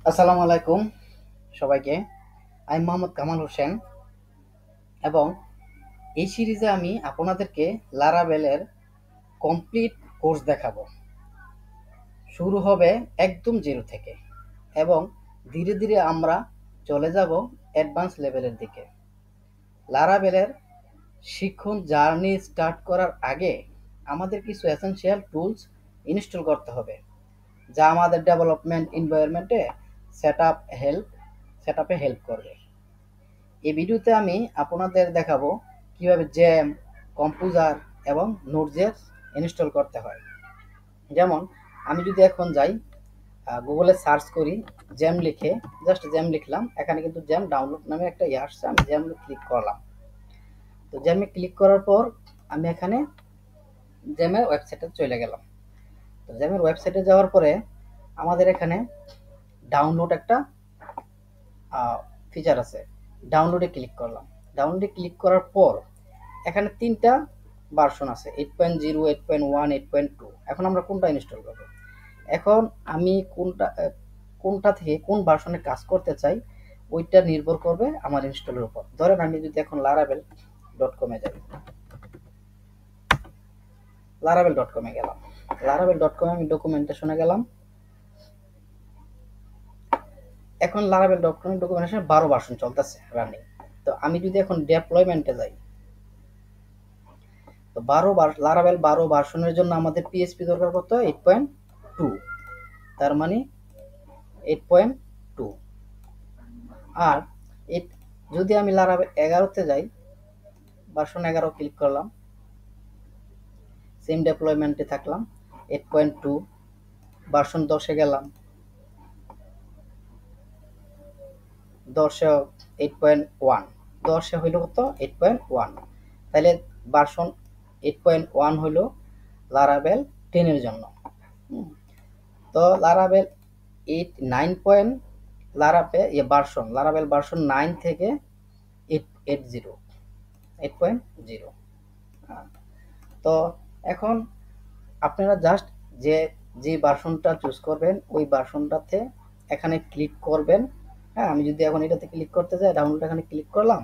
আসসালামু আলাইকুম সবাইকে। আমি মোহাম্মদ কামাল হোসেন এবং এই সিরিজে আমি আপনাদেরকে লারাভেলের কমপ্লিট কোর্স দেখাবো। শুরু হবে একদম জিরো থেকে এবং ধীরে ধীরে আমরা চলে যাব অ্যাডভান্স লেভেলের দিকে। লারাভেলের শিক্ষণ জার্নি স্টার্ট করার আগে আমাদের কিছু এসেনশিয়াল টুলস ইনস্টল করতে হবে, যা আমাদের ডেভেলপমেন্ট এনভায়রনমেন্টে সেট আপে হেল্প করবে। এই ভিডিওতে আমি আপনাদের দেখাবো কিভাবে জ্যাম, কম্পোজার এবং নোটজেস ইনস্টল করতে হয়। যেমন আমি যদি এখন যাই গুগলে সার্চ করি জ্যাম লিখে, জাস্ট জ্যাম লিখলাম, এখানে কিন্তু জ্যাম ডাউনলোড নামে একটা আসছে, আমি জ্যামে ক্লিক করলাম। তো জ্যামে ক্লিক করার পর আমি এখানে জ্যামের ওয়েবসাইটে চলে গেলাম। তো জ্যামের ওয়েবসাইটে যাওয়ার পরে আমাদের এখানে ডাউনলোড একটা ফিচার আছে, ডাউনলোডে ক্লিক করলাম। ডাউনলোডে ক্লিক করার পর এখানে ৩টা ভার্সন আছে, 8.0, 8.1, 8.2। এখন আমরা কোনটা ইনস্টল করব? এখন আমি কোনটা থেকে কোন ভার্সনে কাজ করতে চাই ওইটা নির্ভর করবে আমার ইনস্টলের উপর। ধরেন আমি যদি এখন লারাভেল.com এ যাই, লারাভেল.com এ গেলাম, লারাভেল.com এ আমি ডকুমেন্টেশনে গেলাম। এখন লারাভেল.com এর ডকুমেন্টেশন 12 ভার্সন চলতেছে রানিং। তো আমি যদি এখন ডেপ্লয়মেন্টে যাই, তো লারাভেল 12 ভার্সনের জন্য আমাদের পিএইচপি দরকার কত? 8.2। তার মানে 8.2। আর যদি আমি লারাভেল 11-তে যাই, ভার্সন 11 ক্লিক করলাম, সেম ডেপ্লয়মেন্টে থাকলাম, 8.2। ভার্সন 10-এ গেলাম, 10-এ 8.1, 10-এ হইল কত? 8.1। তাহলে ভার্সন 8.1 হইল লারাভেল 10 এর জন্য। তো লারাভেল 9 লারাভেল ভার্সন 9 থেকে 8.0। তো এখন আপনারা জাস্ট যে ভার্সনটা চুজ করবেন ওই ভার্সনটাতে এখানে ক্লিক করবেন। হ্যাঁ, আমি যদি এখন এটাতে ক্লিক করতে যাই, ডাউনলোড এখানে ক্লিক করলাম,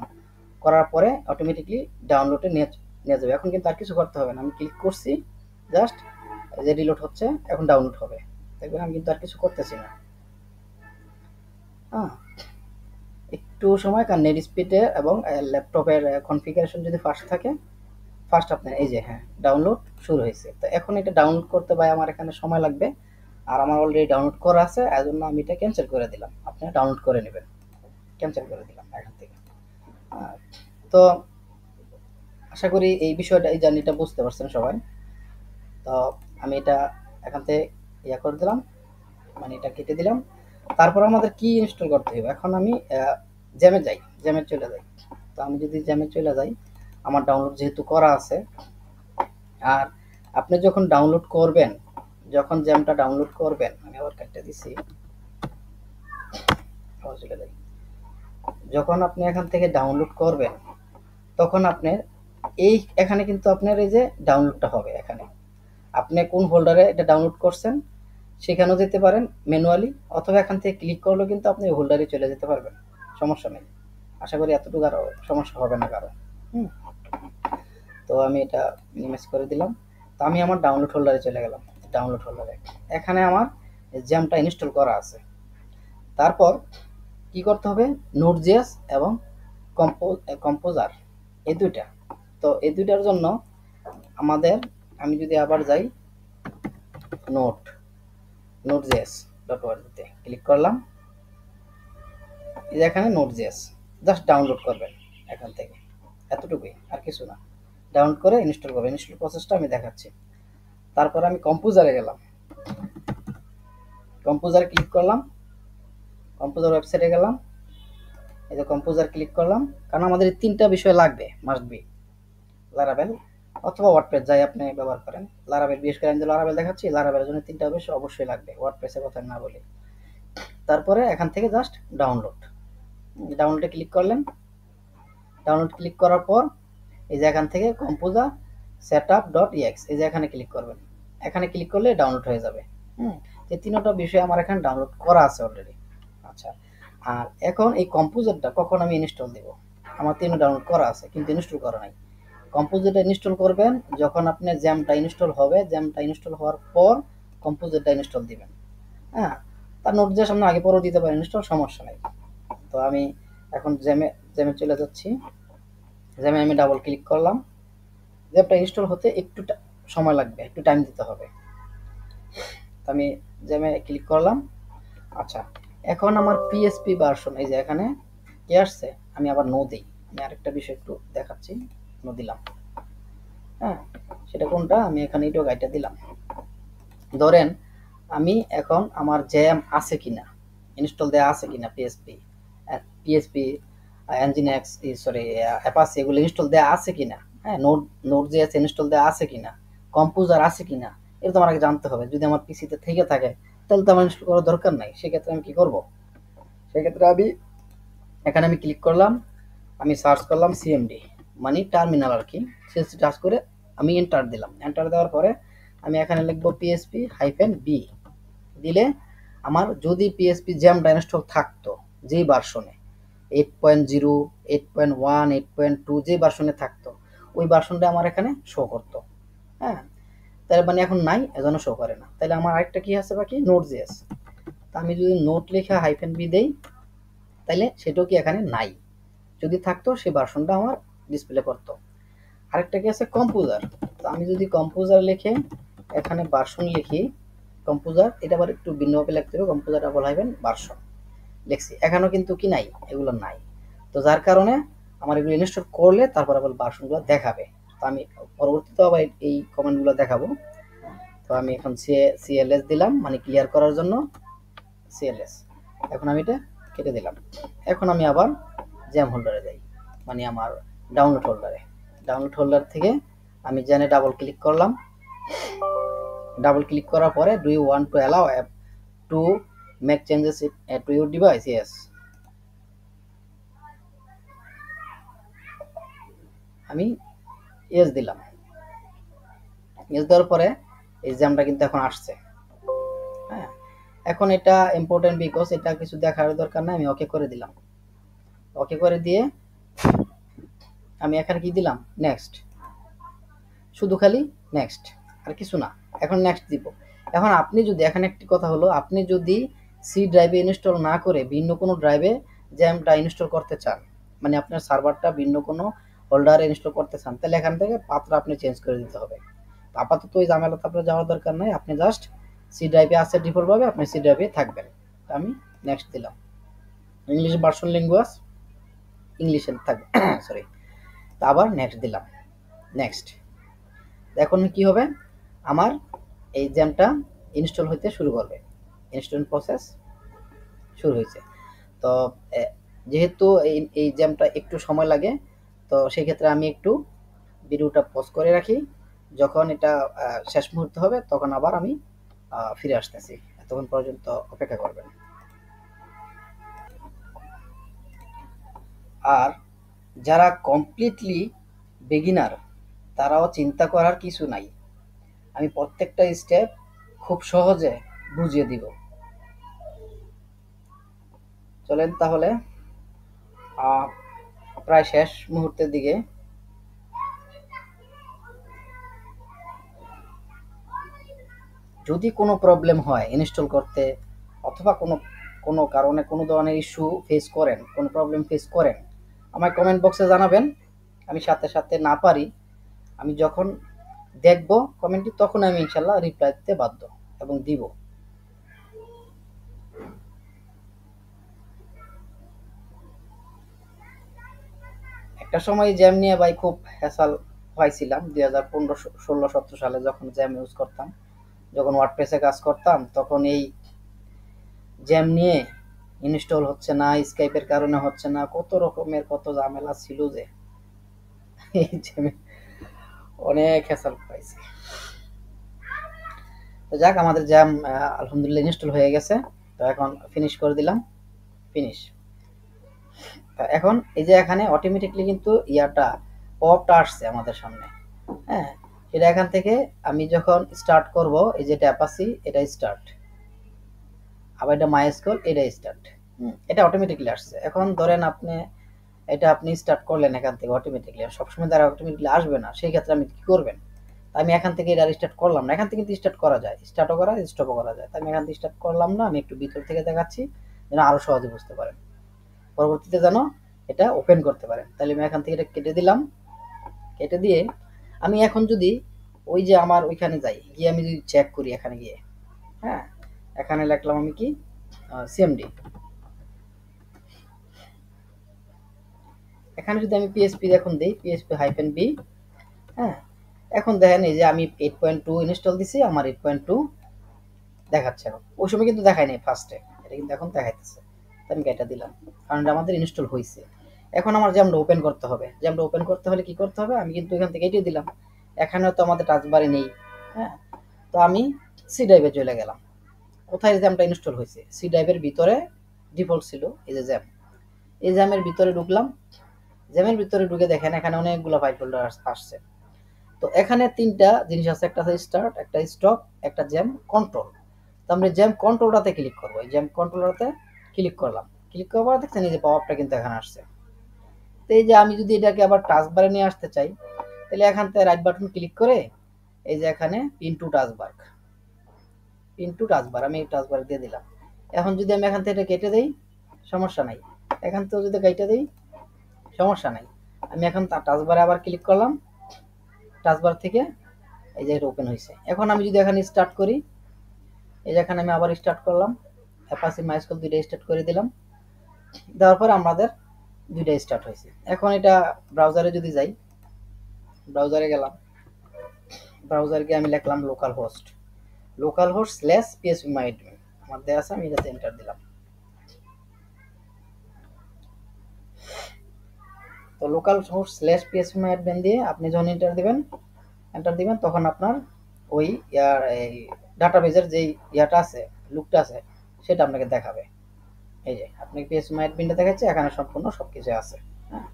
করার পরে অটোমেটিকলি ডাউনলোডে নিয়ে যাবে। এখন কিন্তু আর কিছু করতে হবে না, আমি ক্লিক করছি, জাস্ট যে রিলোড হচ্ছে, এখন ডাউনলোড হবে। দেখবেন আমি কিন্তু আর কিছু করতেছি না। হ্যাঁ, একটু সময়, কারণ নেট স্পিডে এবং ল্যাপটপের কনফিগারেশন যদি ফাস্ট থাকে, ফার্স্ট আপনার এই যে হ্যাঁ ডাউনলোড শুরু হয়েছে। তো এখন এটা ডাউনলোড করতে ভাই আমার এখানে সময় লাগবে, আর আমার অলরেডি ডাউনলোড করা আছে, এর জন্য আমি এটা ক্যান্সেল করে দিলাম। আপনি ডাউনলোড করে নেবেন, ক্যান্সেল করে দিলাম এখান থেকে। তো আশা করি এই বিষয়টা, এই জার্নিটা বুঝতে পারছেন সবাই। তো আমি এটা এখান থেকে করে দিলাম, মানে এটা কেটে দিলাম। তারপর আমাদের কি ইনস্টল করতে হবে? এখন আমি জ্যামে যাই, জ্যামে চলে যাই। তো আমি যদি জ্যামে চলে যাই, আমার ডাউনলোড যেহেতু করা আছে, আর আপনি যখন ডাউনলোড করবেন, যখন জ্যামটা ডাউনলোড করবেন, আমি আবার কাটতে দিছি, আবার চলে যাই। যখন আপনি এখান থেকে ডাউনলোড করবেন, তখন আপনার এখানে কিন্তু আপনার এই যে ডাউনলোডটা হবে, এখানে আপনি কোন ফোল্ডারে এটা ডাউনলোড করছেন সেখানেও যেতে পারেন ম্যানুয়ালি, অথবা এখান থেকে ক্লিক করলেও কিন্তু আপনি এই হোল্ডারে চলে যেতে পারবেন, সমস্যা নেই। আশা করি এতটুকু আরও সমস্যা হবে না কারো। তো আমি এটা মিনিমাইজ করে দিলাম। তো আমি আমার ডাউনলোড হোল্ডারে চলে গেলাম। ডাউনলোড হোল্ডারে এখানে আমার জ্যামটা ইনস্টল করা আছে। তারপর কি করতে হবে? নোট.js এবং কম্পোজার, এই দুইটা। তো এই দুইটার জন্য আমাদের, আমি যদি আবার যাই নোট.js.org তে ক্লিক করলাম, এই যে এখানে নোট.js, জাস্ট ডাউনলোড করবেন এখান থেকে, এতটুকুই, আর কিছু না। ডাউনলোড করে ইনস্টল করবেন, ইনস্টল প্রসেসটা আমি দেখাচ্ছি। তারপর আমি কম্পোজারে গেলাম, কম্পোজারে ক্লিক করলাম, কম্পোজার ওয়েবসাইটে গেলাম, এই যে কম্পোজার ক্লিক করলাম, কারণ আমাদের এই 3টা বিষয় লাগবে, মাস্ট বি। লারাভেল অথবা ওয়ার্ডপ্রেস, যাই আপনি ব্যবহার করেন। লারাভেল, বিশেষ করে আমি যে লারাভেল দেখাচ্ছি, লারাভেলের জন্য 3টা বিষয় অবশ্যই লাগবে, ওয়ার্ডপ্রেসের কথা না বলি। তারপরে এখান থেকে জাস্ট ডাউনলোডে ক্লিক করলেন। ডাউনলোড ক্লিক করার পর এই যে এখান থেকে কম্পোজার setup.exe, এই যে এখানে ক্লিক করবেন। এখানে ক্লিক করলে ডাউনলোড হয়ে যাবে। যে 3টা বিষয় আমার এখানে ডাউনলোড করা আছে অলরেডি। আচ্ছা, আর এখন এই কম্পোজারটা কখন আমি ইনস্টল দেব? আমার তো ডাউনলোড করা আছে কিন্তু ইনস্টল করা নাই। কম্পোজারটা ইনস্টল করবেন যখন আপনার জ্যামটা ইনস্টল হবে, জ্যামটা ইনস্টল হওয়ার পর কম্পোজারটা ইনস্টল দিবেন। হ্যাঁ, তার নোট দিয়ে সামনে আগে পরেও দিতে পারেন, ইনস্টল সমস্যা নাই। তো আমি এখন জ্যামে জ্যামে চলে যাচ্ছি। জ্যামে আমি ডাবল ক্লিক করলাম। জ্যামটা ইনস্টল হতে একটু সময় লাগবে, একটু টাইম দিতে হবে। তো আমি জ্যামে ক্লিক করলাম। আচ্ছা, এখন আমার পিএসপি ভার্সন এই যে এখানে কি আসছে, আমি আবার নো দিই। আমি আরেকটা বিষয় একটু দেখাচ্ছি। নো দিলাম। হ্যাঁ, সেটা কোনটা, আমি এখানে ইটো গাইডটা দিলাম। ধরেন আমি এখন আমার জ্যাম আছে কিনা, ইনস্টল দেওয়া আছে কিনা, পিএসপি এনজিনএক্স সরি অ্যাপাচি এগুলো ইনস্টল দেওয়া আছে কিনা, হ্যাঁ, নোট জেএস ইনস্টল দেওয়া আছে কিনা, কম্পোজার আছে কিনা, এটা তো আমাকে জানতে হবে। যদি আমার পিসিতে থেকে থাকে তাহলে তো আমার ইনস্টল করার দরকার নাই। সেক্ষেত্রে আমি কি করব, সেক্ষেত্রে আমি এখানে আমি ক্লিক করলাম, আমি সার্চ করলাম সিএমডি মানে টার্মিনাল আর কি, সিএসডি টাচ করে আমি এন্টার দিলাম। এন্টার দেওয়ার পরে আমি এখানে লিখবো পিএসপি হাইফেন বি দিলে আমার যদি পিএসপি জ্যামটা ইনস্টল থাকতো যেই ভার্সনে 8.0 8.1 8.2 যে ভার্সনে থাকতো ওই ভার্সনটা আমার এখানে শো করতো। হ্যাঁ, তার মানে এখন নাই, এজন্য শো করে না। তাহলে আমার আরেকটা কি আছে বাকি, নোট জেএস। তা আমি যদি নোট লেখা হাইফেন বি দেই তাহলে সেটাও কি এখানে নাই, যদি থাকতো সেই ভার্সনটা আমার ডিসপ্লে করতো। আরেকটা কি আছে কম্পোজার। তো আমি যদি কম্পোজার লিখে এখানে ভার্সন লিখি, কম্পোজার এটা আবার একটু ভিন্নভাবে লিখতে হবে, কম্পোজার ডাবল হাইফেন ভার্সন লিখছি, এখানেও কিন্তু কি নাই, এগুলো নাই। তো যার কারণে আমার এগুলো ইনস্টল করলে তারপর আবার ভার্সনগুলো দেখাবে। তো আমি পরবর্তীতে আবার এই কমেন্টগুলো দেখাবো। তো আমি এখন সিএলএস দিলাম মানে ক্লিয়ার করার জন্য সিএলএস। এখন আমি এটা কেটে দিলাম। এখন আমি আবার জ্যাম হোল্ডারে যাই, মানে আমার ডাউনলোড হোল্ডারে। ডাউনলোড হোল্ডার থেকে আমি জেনে ডাবল ক্লিক করলাম। ডাবল ক্লিক করার পরে do you want to allow app to make changes to your device, yes. আমি ইয়েস দিলাম। ইয়েস দেওয়ার পরে এই জ্যামটা কিন্তু এখন আসছে। হ্যাঁ, এখন এটা ইম্পর্টেন্ট বিকজ এটা কিছু দেখার দরকার নাই, আমি ওকে করে দিলাম। ওকে করে দিয়ে আমি এখানে কি দিলাম, নেক্সট, শুধু খালি নেক্সট, আর কিছু না। এখন নেক্সট দিব। এখন আপনি যদি, এখানে একটি কথা হলো, আপনি যদি সি ড্রাইভে ইনস্টল না করে ভিন্ন কোনো ড্রাইভে জ্যামটা ইনস্টল করতে চান, মানে আপনার সার্ভারটা ভিন্ন কোনো হোল্ডারে ইনস্টল করতে চান, তাহলে এখান থেকে পাত্র আপনি চেঞ্জ করে দিতে হবে। আপাতত ওই ঝামেলাতে আপনার যাওয়ার দরকার নাই, আপনি জাস্ট সি ড্রাইভে আছে ডিফল্টভাবে, আপনি সি ড্রাইভে থাকবেন। আমি নেক্সট দিলাম। ইংলিশ ভার্সন ল্যাঙ্গুয়েজ ইংলিশে থাকবে সরি। তা আবার নেক্সট দিলাম, নেক্সট। এখন কি হবে, আমার এই জ্যামটা ইনস্টল হইতে শুরু করবে। ইনস্টল প্রসেস শুরু হয়েছে। তো যেহেতু এই জ্যামটা একটু সময় লাগে, তো সেক্ষেত্রে আমি একটু ভিডিওটা পজ করে রাখি। যখন এটা শেষ মুহূর্তে হবে তখন আবার আমি ফিরে আসতেছি, এতক্ষণ পর্যন্ত অপেক্ষা করবেন। আর যারা কমপ্লিটলি বিগিনার তারাও চিন্তা করার কিছু নাই, আমি প্রত্যেকটা স্টেপ খুব সহজে বুঝিয়ে দিব। চলেন তাহলে প্রায় শেষ মুহূর্তের দিকে। যদি কোনো প্রবলেম হয় ইনস্টল করতে, অথবা কোনো কোনো কারণে কোনো ধরনের ইস্যু ফেস করেন, কোনো প্রবলেম ফেস করেন, আমার কমেন্ট বক্সে জানাবেন। আমি সাথে সাথে না পারি, আমি যখন দেখব কমেন্টটি তখন আমি ইনশাল্লাহ রিপ্লাই দিতে বাধ্য এবং দিব। একটা সময় জ্যাম নিয়ে ভাই খুব হ্যাসাল পাইছিলাম, 2015 16 17 সালে যখন জ্যাম ইউজ করতাম, যখন ওয়ার্ডপ্রেসে কাজ করতাম, তখন এই জ্যাম নিয়ে ইনস্টল হচ্ছে না, স্কাইপের কারণে হচ্ছে না, কত রকমের কত ঝামেলা ছিল যে এই জ্যামে অনেক হ্যাসাল পাইছি। তো যাক, আমাদের জ্যাম আলহামদুলিল্লাহ ইনস্টল হয়ে গেছে। তো এখন ফিনিশ করে দিলাম, ফিনিশ। এখন এই যে এখানে অটোমেটিকলি কিন্তু ইয়াটা পপটা আসছে আমাদের সামনে। হ্যাঁ, সেটা এখান থেকে আমি যখন স্টার্ট করব, এই যে অ্যাপাচি এটা স্টার্ট, আবার এটা মাইস্কুল এটা স্টার্ট। এটা অটোমেটিক্যালি আসছে। এখন ধরেন এটা আপনি স্টার্ট করলেন এখান থেকে অটোমেটিক্যালি, সবসময় দ্বারা অটোমেটিক্যালি আসবে না, সেই ক্ষেত্রে আমি কি করবেন, আমি এখান থেকে এটা স্টার্ট করলাম না, এখান থেকে কিন্তু স্টার্ট করা যায়, স্টার্টও করা স্টপও করা যায়, আমি এখান থেকে স্টার্ট করলাম না, আমি একটু ভিতর থেকে দেখাচ্ছি যেন আরো সহজে বুঝতে পারেন, পরবর্তীতে যেন এটা ওপেন করতে পারেন। তাহলে আমি এখান থেকে এটা কেটে দিলাম, কেটে দিয়ে আমি এখন যদি ওই যে আমার ওইখানে যাই, গিয়ে আমি যদি চেক করি এখানে গিয়ে, হ্যাঁ, এখানে লিখলাম আমি কি সিএমডি, এখানে যদি আমি পিএসপি এখন দিই পিএসপি হাইফেন বি, হ্যাঁ, এখন দেখেন এই যে আমি 8.2 ইনস্টল দিছি, আমার 8.2 দেখাচ্ছে। এখন ওই সময় কিন্তু দেখায় নাই ফার্স্টে, এটা কিন্তু এখন দেখাইতেছে, আমি এটা দিলাম কারণ এটা আমাদের ইনস্টল হয়েছে। এখন আমার জ্যামটা ওপেন করতে হবে, জ্যামটা ওপেন করতে হলে কি করতে হবে, আমি কিন্তু এখান থেকে এটিয়ে দিলাম, এখানেও তো আমাদের টাচবারে নেই, হ্যাঁ, তো আমি সি ড্রাইভে চলে গেলাম, কোথায় জ্যামটা ইনস্টল হয়েছে, সি ড্রাইভের ভিতরে ডিফল্ট ছিল এই যে জ্যাম, এই জ্যামের ভিতরে ঢুকলাম, জ্যামের ভিতরে ঢুকে দেখেন এখানে অনেকগুলো ফাইল ফোল্ডার আসছে। তো এখানে তিনটা জিনিস আছে, একটা আছে স্টার্ট, একটা স্টপ, একটা জ্যাম কন্ট্রোল। তো আমরা জ্যাম কন্ট্রোলটাতে ক্লিক করবো, এই জ্যাম কন্ট্রোলটাতে ক্লিক করলাম, ক্লিক করার পর দেখছেন এই যে পপআপটা কিন্তু এখানে আসছে। তো এই যে আমি যদি এটাকে আবার টাচবারে নিয়ে আসতে চাই, তাহলে এখান থেকে রাইট বাটন ক্লিক করে এই যে এখানে pin to taskbar, pin to taskbar আমি এই টাচবার দিয়ে দিলাম। এখন যদি আমি এখান থেকে এটা কেটে দেই সমস্যা নাই, এখান থেকে যদি কেটে দেই সমস্যা নাই, আমি এখন টাচবারে আবার ক্লিক করলাম, টাচবার থেকে এই যে এটা ওপেন হয়েছে। এখন আমি যদি এখানে স্টার্ট করি, এই যে এখানে আমি আবার স্টার্ট করলাম, অ্যাপাচি মাইস্কুল দুইটা স্টার্ট করে দিলাম, দেওয়ার পর আমাদের দুইটা স্টার্ট হয়েছে। এখন এটা ব্রাউজারে যদি যাই, ব্রাউজারে গেলাম, ব্রাউজারে গিয়ে আমি লিখলাম লোকাল হোস্ট স্ল্যাশ পিএসপি মাই অ্যাডমিন, আমার দেওয়া আছে, আমি এটাতে এন্টার দিলাম। তো লোকাল হোস্ট স্ল্যাশ পিএসপি মাই অ্যাডমিন দিয়ে আপনি যখন এন্টার দিবেন তখন আপনার ওই ইয়ার এই ডাটাবেজের যেই ইয়াটা আছে, লুকটা আছে, সেটা আপনাকে দেখাবে। এই যে আপনি পিএসপি মাই অ্যাডমিনটা দেখাচ্ছে, এখানে সম্পূর্ণ সবকিছু আছে, হ্যাঁ।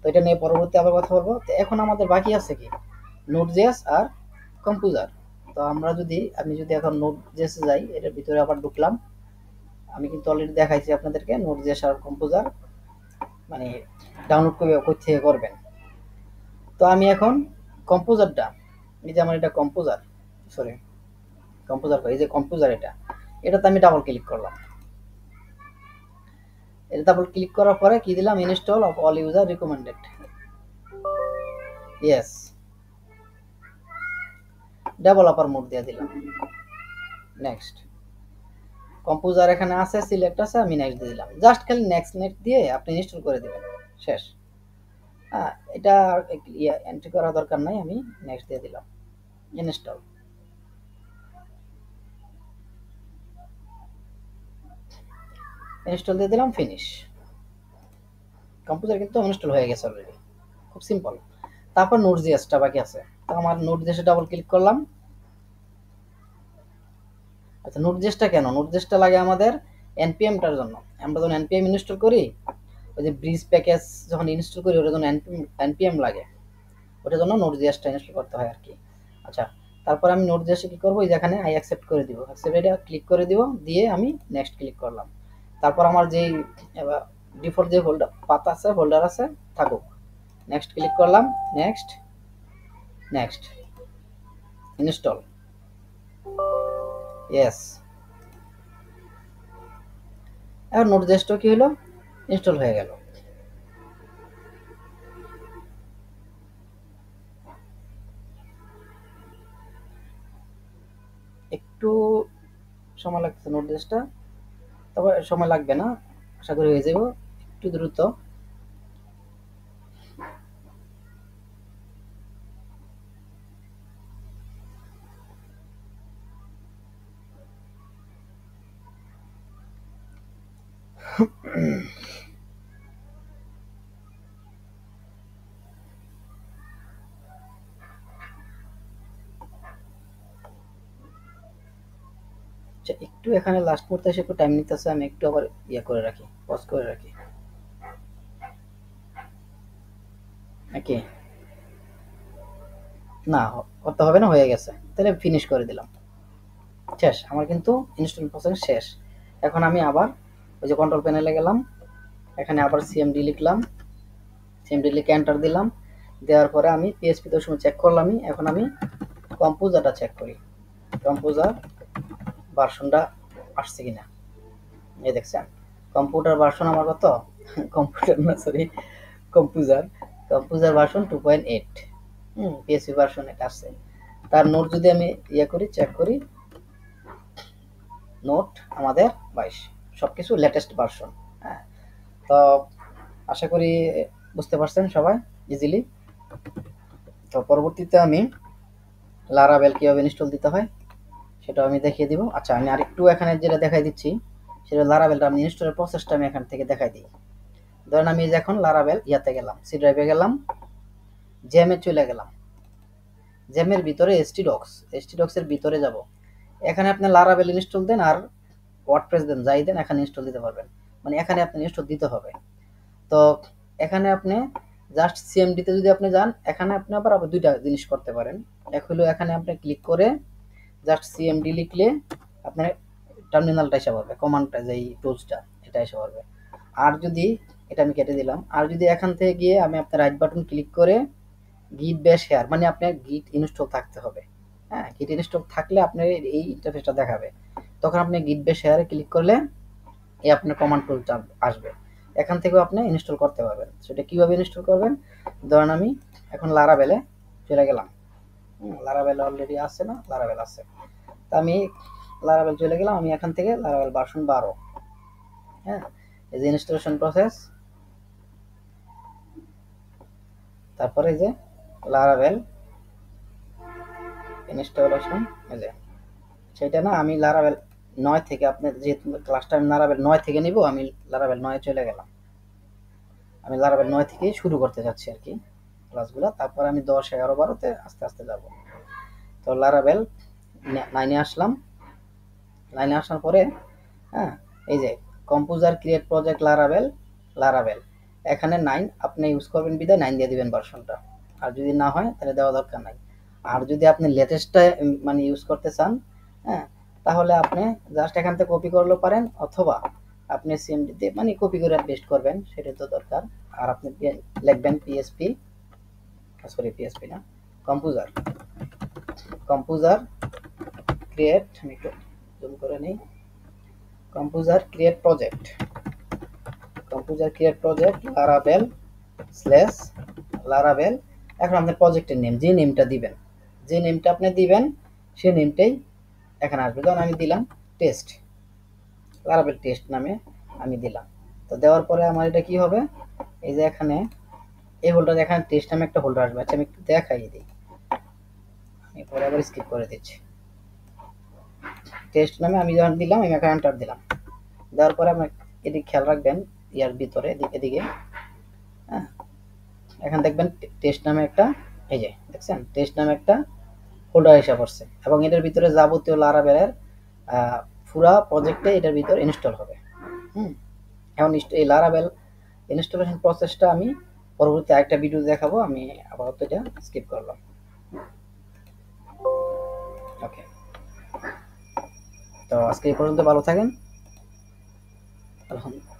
তো এটা নিয়ে পরবর্তী আবার কথা বলবো। তো এখন আমাদের বাকি আছে কি, নোড.জেএস আর কম্পোজার। তো আমি যদি এখন নোড.জেএস যাই, এটার ভিতরে আবার ঢুকলাম, আমি কিন্তু অলরেডি দেখাইছি আপনাদেরকে নোড.জেএস আর কম্পোজার মানে ডাউনলোড করে থেকে করবেন। তো আমি এখন কম্পোজারটা, এই যে আমার এটা কম্পোজার, সরি কম্পোজার, এই যে কম্পোজার, এটাতে আমি ডাবল ক্লিক করলাম, এটা ডাবল ক্লিক করার পরে কি দিলাম, install of all user recommended, yes, developer mode দিয়ে দিলাম, নেক্সট, কম্পোজার এখানে আছে, সিলেক্ট আছে, আমি নেক্সট দিয়ে দিলাম, জাস্ট খালি নেক্সট দিয়ে আপনি ইনস্টল করে দিবেন, শেষ। হ্যাঁ, এটা এন্ট্রি করা দরকার নাই, আমি নেক্সট দিয়ে দিলাম, ইনস্টল, ইনস্টল দিয়ে দিলাম, ফিনিশ। কম্পোজার কিন্তু ইনস্টল হয়ে গেছে অলরেডি, খুব সিম্পল। তারপর নোড.জেএসটা বাকি আছে, তো আমার নোড.জেএসে ডাবল ক্লিক করলাম। আচ্ছা, নোড.জেএসটা কেন, নোড.জেএসটা লাগে আমাদের এনপিএমটার জন্য, আমরা যখন এনপিএম ইনস্টল করি, ওই যে ব্রিজ প্যাকেজ যখন ইনস্টল করি ওটার জন্য এনপিএম লাগে, ওটার জন্য নোড.জেএসটা ইনস্টল করতে হয় আর কি। আচ্ছা, তারপর আমি নোড.জেএসে কি করবো, যেখানে আই অ্যাকসেপ্ট করে দিব, অ্যাকসেপ্ট এটা ক্লিক করে দিব, দিয়ে আমি নেক্সট ক্লিক করলাম। তারপর আমার যেই ডিফল্ট যে ফোল্ডার আছে থাকুক, নেক্সট ক্লিক করলাম, নেক্সট, নেক্সট, ইনস্টল, ইয়েস। এখন নোড.জেএসটা কি হলো, ইনস্টল হয়ে গেল। একটু সময় লাগছে নোট.জেএসটা, তবে সময় লাগবে না, আশা করি হয়ে যাব একটু দ্রুত। আচ্ছা, একটু এখানে লাস্ট মুহূর্তে এসে একটু টাইম নিতেছে, আমি একটু আবার ইয়ে করে রাখি, পজ করে রাখি, নাকি না করতে হবে না, হয়ে গেছে, তাহলে ফিনিশ করে দিলাম, শেষ, আমার কিন্তু ইনস্টল প্রসেস শেষ। এখন আমি আবার ওই যে কন্ট্রোল প্যানেলে গেলাম, এখানে আবার সিএমডি লিখলাম, সিএমডি লিখে এন্টার দিলাম। দেওয়ার পরে আমি পিএসপি তো সময় চেক করলাম। এখন আমি কম্পোজারটা চেক করি, কম্পোজার ভার্সনটা আসছে কিনা। এই দেখছেন কম্পিউটার ভার্সন আমার কত, কম্পিউটার না sorry composer, composer version 2.8। PSP version এটা আসছে। তার নোট যদি আমি ইয়ে করি, চেক করি, নোট আমাদের 22, সবকিছু লেটেস্ট ভার্সন। হ্যাঁ, তো আশা করি বুঝতে পারছেন সবাই ইজিলি। তো পরবর্তীতে আমি লারাভেল কিভাবে ইনস্টল দিতে হয় সেটা আমি দেখিয়ে দিব। আচ্ছা, আমি আরেকটু এখানে যেটা দেখাই দিচ্ছি সেটা লারাভেলটা আমি ইনস্টলের প্রসেসটা আমি এখান থেকে দেখাই দিই। ধরেন আমি এখন লারাভেল ইয়াতে গেলাম, সি ড্রাইভে গেলাম, জ্যামে চলে গেলাম, জ্যামের ভিতরে এসটি ডক্স এর ভিতরে যাব। এখানে আপনি লারাভেল ইনস্টল দেন আর ওয়ার্ডপ্রেস দেন, যাই দেন এখানে ইনস্টল দিতে পারবেন। মানে এখানে আপনি ইনস্টল দিতে হবে। তো এখানে আপনি জাস্ট সিএমডিতে যদি আপনি যান, এখানে আপনি আবার দুইটা জিনিস করতে পারেন। এক হলো এখানে আপনি ক্লিক করে জাস্ট সিএমডি লিখলে আপনার টার্মিনালটা এসে পড়বে, কমান্ডটা যেই টুলসটা এটা এসে পড়বে। আর যদি এটা আমি কেটে দিলাম, আর যদি এখান থেকে গিয়ে আমি আপনার রাইট বাটন ক্লিক করে গিট ব্যাশ শেয়ার, মানে আপনার গিট ইনস্টল থাকতে হবে। হ্যাঁ, গিট ইনস্টল থাকলে আপনার এই ইন্টারফেসটা দেখাবে। তখন আপনি গিট ব্যাশ শেয়ারে ক্লিক করলে এই আপনার কমান্ড টুলটা আসবে। এখান থেকেও আপনি ইনস্টল করতে পারবেন। সেটা কিভাবে ইনস্টল করবেন, ধরেন আমি এখন লারাভেলে চলে গেলাম। লারাভেল অলরেডি আছে না, লারাভেল আছে। তা আমি লারাভেল চলে গেলাম, আমি এখান থেকে লারাভেল ভার্সন 12। হ্যাঁ, এই যে ইনস্টলেশন প্রসেস, তারপরে এই যে লারাভেল ইনস্টলেশন, এই যে সেটা না, আমি লারাভেল 9 থেকে, আপনার যেহেতু ক্লাসটা আমি লারাভেল 9 থেকে নিব, আমি লারাভেল 9 চলে গেলাম। আমি লারাভেল 9 থেকে শুরু করতে যাচ্ছি আর কি ক্লাসগুলো। তারপর আমি 10, 11, 12তে আস্তে আস্তে যাব। তো লারাভেল 9-এ আসলাম। 9-এ আসার পরে হ্যাঁ, এই যে composer create project Laravel, Laravel এখানে 9 আপনি ইউজ করবেন, বিদায় 9 দিয়ে দিবেন ভার্সনটা। আর যদি না হয় তাহলে দেওয়া দরকার নাই। আর যদি আপনি লেটেস্টটা মানে ইউজ করতে চান, হ্যাঁ, তাহলে আপনি জাস্ট এখান থেকে কপি করলেও পারেন, অথবা আপনি সিএমডিতে মানে কপি করে পেস্ট করবেন, সেটা তো দরকার। আর আপনি লিখবেন পিএসপি, সরি পিএসপি না, কম্পোজার, কম্পোজার ক্রিয়েট, আমি একটু জুম করে নিই, composer create project, composer create project Laravel slash Laravel. এখন আপনার প্রজেক্টের নেম, যে নেমটা দিবেন, যে নেমটা আপনি দিবেন সেই নেমটাই এখানে আসবে। যেমন আমি দিলাম টেস্ট, লারাভেল টেস্ট নামে আমি দিলাম। তো দেওয়ার পরে আমার এটা কি হবে, এই যে এখানে এই হোল্ডার, এখানে টেস্ট নামে একটা হোল্ডার আসবে। আচ্ছা, আমি একটু দেখাই দিই, আমি পরে আবার স্কিপ করে দিচ্ছি। টেস্ট নামে আমি যখন দিলাম, আমি এখানে এন্টার দিলাম। দেওয়ার পরে আপনি এদিকে খেয়াল রাখবেন, ইয়ার ভিতরে এদিকে, হ্যাঁ, এখানে দেখবেন টেস্ট নামে একটা, এই যে দেখছেন টেস্ট নামে একটা ফোল্ডার এসে পড়ছে, এবং এটার ভিতরে যাবতীয় লারাভেলের পুরা প্রজেক্টে এটার ভিতরে ইনস্টল হবে। এখন এই লারাভেল ইনস্টলেশন প্রসেসটা আমি পরবর্তী আরেকটা ভিডিও দেখাবো। আমি আপাতত এটা স্কিপ করলাম। ওকে, তো আজকে এই পর্যন্ত, ভালো থাকেন। আলহামদুলিল্লাহ।